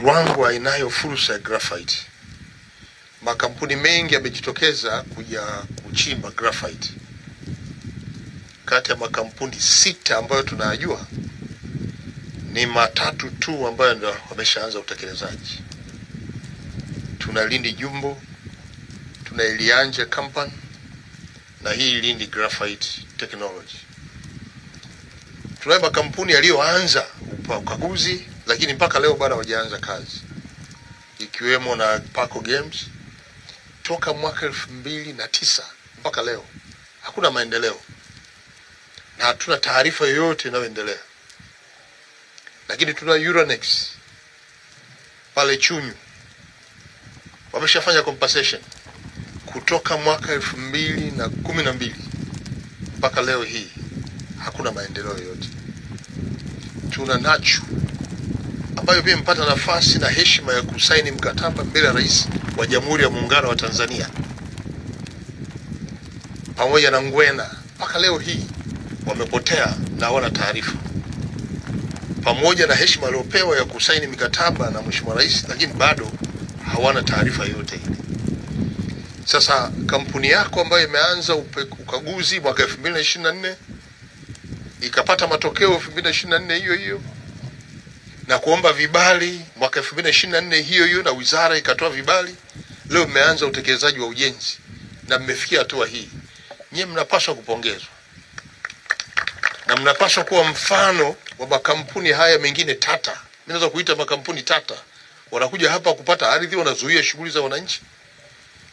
Ruangwa inayo fursa ya graphite. Makampuni mengi yamejitokeza kuja kuchimba graphite. Kati ya makampuni 6 ambayo tunayajua ni 3 tu ambayo ndio wameshaanza utekelezaji. Tuna Lindi Jumbo, tuna Elianje Company na hii Lindi Graphite Technology. Tuna makampuni yaliyoanza ukaguzi lakini mpaka leo bado hawajaanza kazi, ikiwemo na Paco Games. Toka mwaka 2009 mpaka leo hakuna maendeleo na hatuna taarifa yoyote inayoendelea. Lakini tuna Uranex pale Chunyu, wameshafanya compensation kutoka mwaka 2012 mpaka leo hii hakuna maendeleo yoyote. Tuna Nachu ambayo pia mpata nafasi na heshima ya kusaini mkataba mbele ya Rais wa Jamhuri ya Muungano wa Tanzania, pamoja na Ngwena, mpaka leo hii wamepotea na hawana taarifa, pamoja na heshima waliopewa ya kusaini mikataba na Mheshimiwa Rais, lakini bado hawana taarifa yoyote ile. Sasa kampuni yako ambayo imeanza ukaguzi mwaka 2024 ikapata matokeo 2024 hiyo na kuomba vibali mwaka 2024 hiyo na wizara ikatoa vibali, leo mmeanza utekelezaji wa ujenzi na mmefikia hatua hii, nyinyi mnapaswa kupongezwa na mnapaswa kuwa mfano wa makampuni haya mengine tata. Mimi naweza kuita makampuni tata, wanakuja hapa kupata ardhi, wanazuia shughuli za wananchi,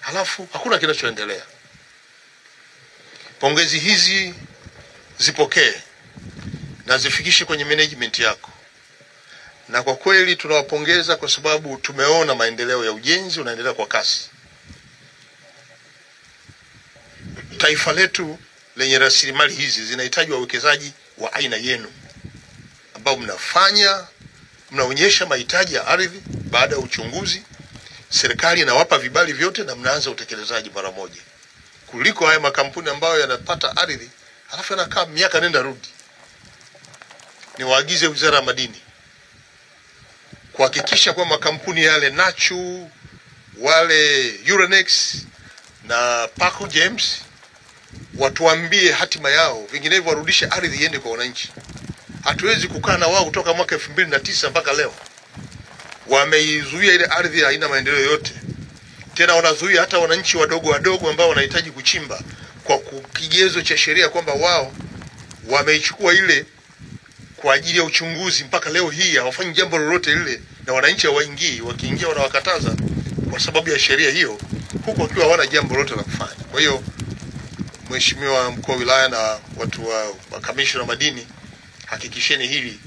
halafu hakuna kinachoendelea. Pongezi hizi zipokee na zifikishe kwenye management yako. Na kwa kweli tunawapongeza kwa sababu tumeona maendeleo ya ujenzi unaendelea kwa kasi. Taifa letu lenye rasilimali hizi zinahitaji wawekezaji wa aina yenu ambao mnaonyesha mahitaji ya ardhi. Baada ya uchunguzi, serikali inawapa vibali vyote na mnaanza utekelezaji mara moja, kuliko haya makampuni ambayo yanapata ardhi halafu yanakaa miaka nenda rudi. Niwaagize Wizara ya Madini kuhakikisha kwa makampuni yale Nachu, wale Uranex na Paco Games watuambie hatima yao, vinginevyo warudishe ardhi iende kwa wananchi. Hatuwezi kukaa na wao kutoka mwaka 2009 mpaka leo. Wameizuia ile ardhi, haina maendeleo yote. Tena wanazuia hata wananchi wadogo ambao wanahitaji kuchimba kwa kigezo cha sheria kwamba wao wameichukua ile kwa ajili ya uchunguzi. Mpaka leo hii hawafanyi jambo lolote lile, na wananchi hawaingii, wakiingia wanawakataza kwa sababu ya sheria hiyo, huko wakiwa hawana jambo lolote la kufanya. Kwa hiyo Mheshimiwa Mkuu wa Wilaya na watu wa Kamishna wa Madini, hakikisheni hili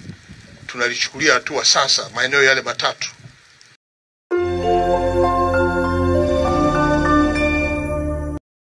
tunalichukulia hatua sasa maeneo yale 3